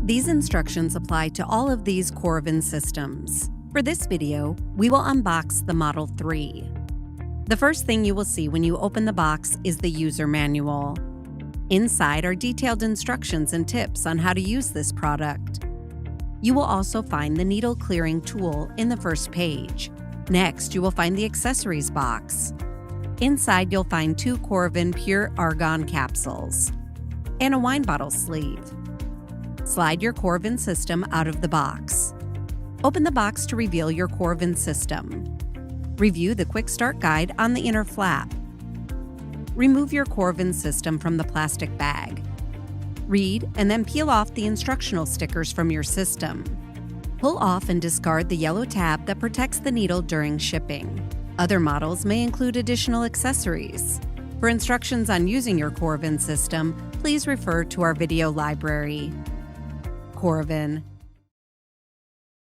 These instructions apply to all of these Coravin systems. For this video, we will unbox the Model 3. The first thing you will see when you open the box is the user manual. Inside are detailed instructions and tips on how to use this product. You will also find the needle clearing tool in the first page. Next, you will find the accessories box. Inside, you'll find 2 Coravin Pure Argon capsules and a wine bottle sleeve. Slide your Coravin system out of the box. Open the box to reveal your Coravin system. Review the quick start guide on the inner flap. Remove your Coravin system from the plastic bag. Read and then peel off the instructional stickers from your system. Pull off and discard the yellow tab that protects the needle during shipping. Other models may include additional accessories. For instructions on using your Coravin system, please refer to our video library. Coravin.